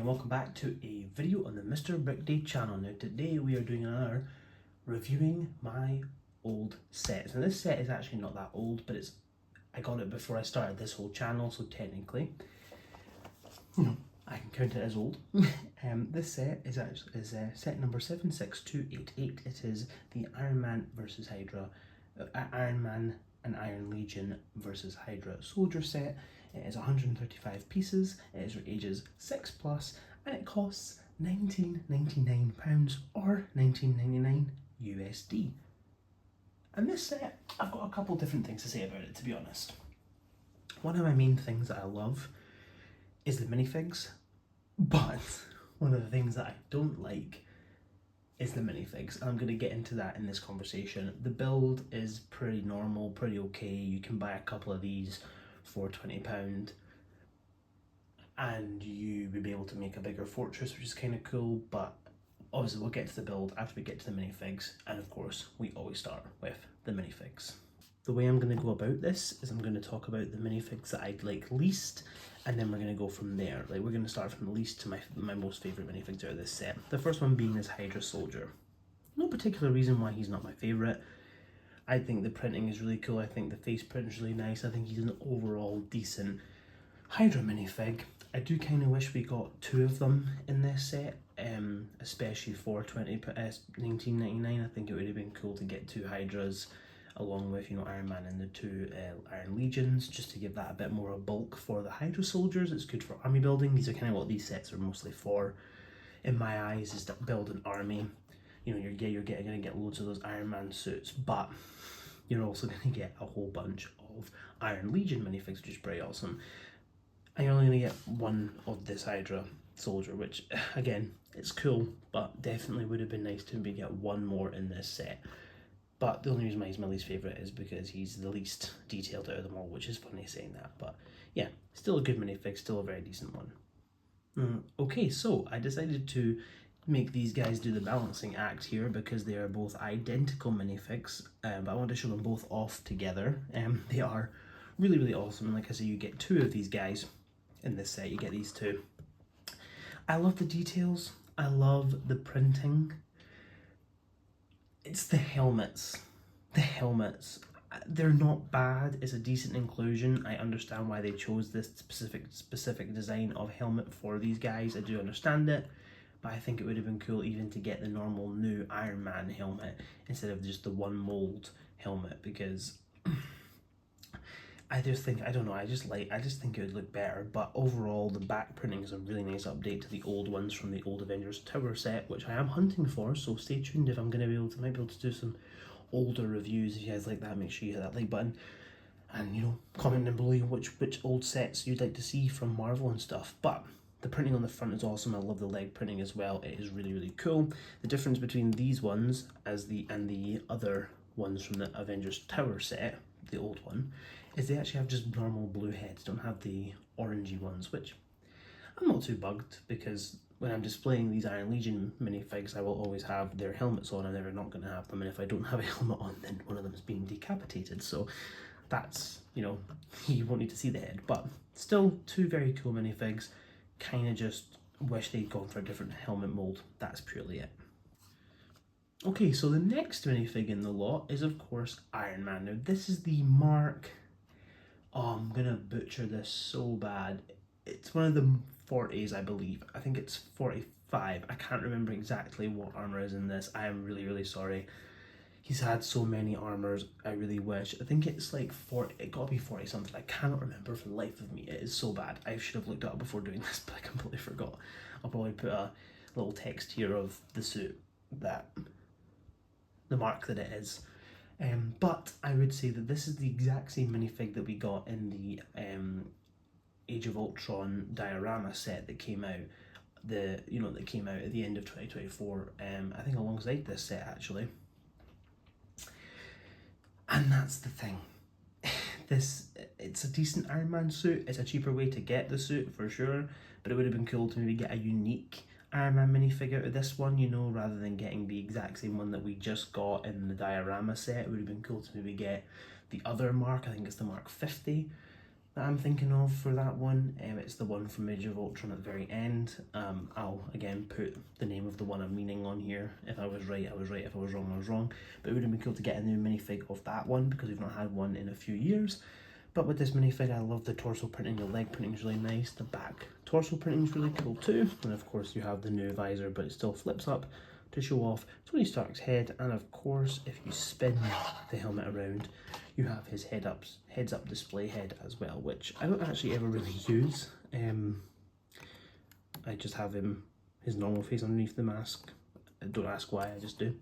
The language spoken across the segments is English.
and welcome back to a video on the Mr. Brickday channel. Now today we are doing another reviewing my old sets. Now this set is actually not that old, but I got it before I started this whole channel, so technically, I can count it as old. This set is set number 76288. It is the Iron Man versus Hydra, Iron Man and Iron Legion versus Hydra soldier set. It is 135 pieces, it is for ages 6+, and it costs £19.99 or $19.99 USD. And this set, I've got a couple different things to say about it, to be honest. One of my main things that I love is the minifigs, but one of the things that I don't like is the minifigs, and I'm going to get into that in this conversation. The build is pretty normal, pretty okay. You can buy a couple of these for £20 and you would be able to make a bigger fortress, which is kind of cool, but obviously we'll get to the build after we get to the minifigs, and of course we always start with the minifigs. The way I'm going to go about this is I'm going to talk about the minifigs that I like least, and then we're going to go from there. Like, we're going to start from the least to my most favourite minifigs out of this set. The first one being this Hydra soldier. No particular reason why he's not my favourite. I think the printing is really cool. I think the face print is really nice. I think he's an overall decent Hydra minifig. I do kind of wish we got two of them in this set, especially for $19.99. I think it would have been cool to get two Hydras along with, Iron Man and the two Iron Legions, just to give that a bit more of bulk for the Hydra soldiers. It's good for army building. These are kind of what these sets are mostly for, in my eyes, is to build an army. You're going to get loads of those Iron Man suits, but you're also going to get a whole bunch of Iron Legion minifigs, which is pretty awesome. And you're only going to get one of this Hydra soldier, which, again, it's cool, but definitely would have been nice to maybe get one more in this set. But the only reason why he's my least favourite is because he's the least detailed out of them all, which is funny saying that. But yeah, still a good minifig, still a very decent one. Okay, so I decided to make these guys do the balancing act here because they are both identical minifigs, but I want to show them both off together. They are really, really awesome, and like I say, you get two of these guys in this set. You get these two. I love the details, I love the printing. It's the helmets. They're not bad. It's a decent inclusion. I understand why they chose this specific design of helmet for these guys. I do understand it, but I think it would have been cool even to get the normal new Iron Man helmet instead of just the one mold helmet, because I just think, I don't know, I just think it would look better. But overall, the back printing is a really nice update to the old ones from the old Avengers Tower set, which I am hunting for, so stay tuned if I'm going to might be able to do some older reviews. If you guys like that, make sure you hit that like button, and comment down below which old sets you'd like to see from Marvel and stuff. But the printing on the front is awesome. I love the leg printing as well. It is really, really cool. The difference between these ones and the other ones from the Avengers Tower set, the old one, is they actually have just normal blue heads, don't have the orangey ones, which I'm not too bugged, because when I'm displaying these Iron Legion minifigs, I will always have their helmets on, and they're not going to have them, and if I don't have a helmet on, then one of them is being decapitated, so that's, you won't need to see the head. But still, two very cool minifigs. Kind of just wish they'd gone for a different helmet mold. That's purely it. Okay, so the next minifig in the lot is, of course, Iron Man. Now, this is the Mark... Oh, I'm gonna butcher this so bad. It's one of the 40s, I believe. I think it's 45. I can't remember exactly what armor is in this. I am really, really sorry. He's had so many armors, I really wish. I think it's like 40, it gotta be 40 something. I cannot remember for the life of me. It is so bad. I should have looked it up before doing this, but I completely forgot. I'll probably put a little text here of the suit, the mark that it is. But I would say that this is the exact same minifig that we got in the Age of Ultron diorama set that came out, that came out at the end of 2024. I think alongside this set actually. And that's the thing. It's a decent Iron Man suit. It's a cheaper way to get the suit for sure, but it would have been cool to maybe get a unique Iron Man minifig out of this one, rather than getting the exact same one that we just got in the diorama set. It would have been cool to maybe get the other Mark. I think it's the Mark 50. that I'm thinking of for that one. It's the one from Age of Ultron at the very end. I'll again put the name of the one I'm meaning on here. If I was right, I was right. If I was wrong, I was wrong. But it would have been cool to get a new minifig of that one because we've not had one in a few years. But with this minifig, I love the torso printing. The leg printing is really nice. The back torso printing is really cool too. And of course, you have the new visor, but it still flips up to show off Tony Stark's head. And of course, if you spin the helmet around, you have his heads up display head as well, which I don't actually ever really use. I just have his normal face underneath the mask. Don't ask why, I just do.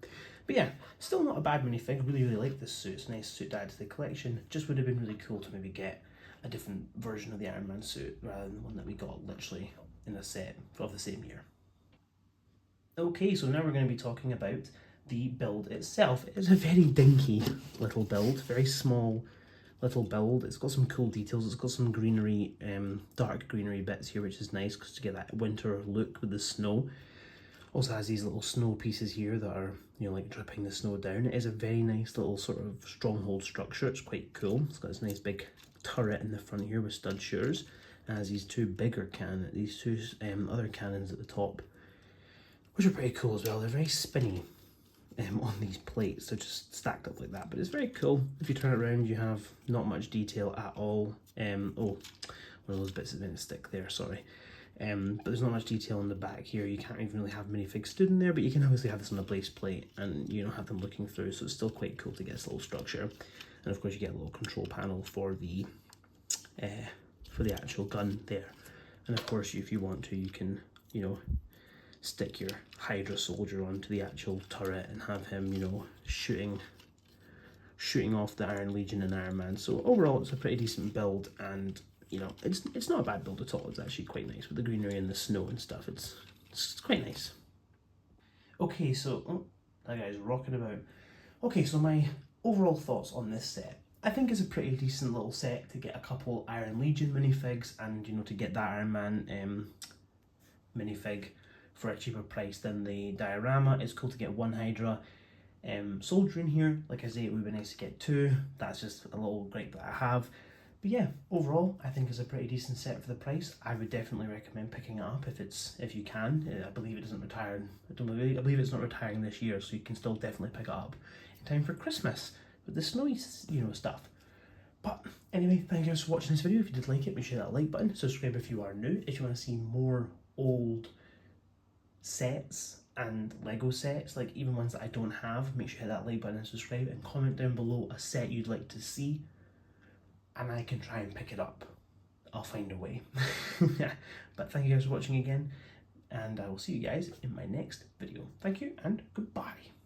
But yeah, still not a bad minifig. Really like this suit. It's a nice suit to add to the collection. Just would have been really cool to maybe get a different version of the Iron Man suit rather than the one that we got literally in a set of the same year. Okay, so now we're going to be talking about the build itself. It's a very dinky little build, very small little build. It's got some cool details. It's got some greenery, dark greenery bits here, which is nice because to get that winter look with the snow. Also has these little snow pieces here that are, you know, like dripping the snow down. It is a very nice little sort of stronghold structure. It's quite cool. It's got this nice big turret in the front here with stud shooters. It has these two bigger other cannons at the top, which are pretty cool as well. They're very spinny on these plates. They're just stacked up like that, but it's very cool. If you turn it around, you have not much detail at all. Oh, one of those bits is going to stick there, sorry. But there's not much detail on the back here. You can't even really have minifigs stood in there, but you can obviously have this on a base plate and, you know, have them looking through, so it's still quite cool to get this little structure. And of course you get a little control panel for the actual gun there. And of course, if you want to, you can, you know, stick your Hydra soldier onto the actual turret and have him, you know, shooting off the Iron Legion and Iron Man. So overall, it's a pretty decent build, and you know, it's not a bad build at all. It's actually quite nice with the greenery and the snow and stuff. It's quite nice. Okay, so that guy's rocking about. Okay, so my overall thoughts on this set. I think it's a pretty decent little set to get a couple Iron Legion minifigs, and you know, to get that Iron Man minifig for a cheaper price than the diorama. It's cool to get one Hydra soldier in here. Like I say, it would be nice to get two. That's just a little gripe that I have. But yeah, overall, I think it's a pretty decent set for the price. I would definitely recommend picking it up if you can. I believe it doesn't retire. I believe it's not retiring this year, so you can still definitely pick it up in time for Christmas with the snowy, you know, stuff. But anyway, thank you guys for watching this video. If you did like it, make sure that like button. Subscribe if you are new. If you want to see more old sets and Lego sets, like even ones that I don't have, make sure you hit that like button and subscribe, and comment down below a set you'd like to see, and I can try and pick it up. I'll find a way. Yeah, but thank you guys for watching again, and I will see you guys in my next video. Thank you and goodbye.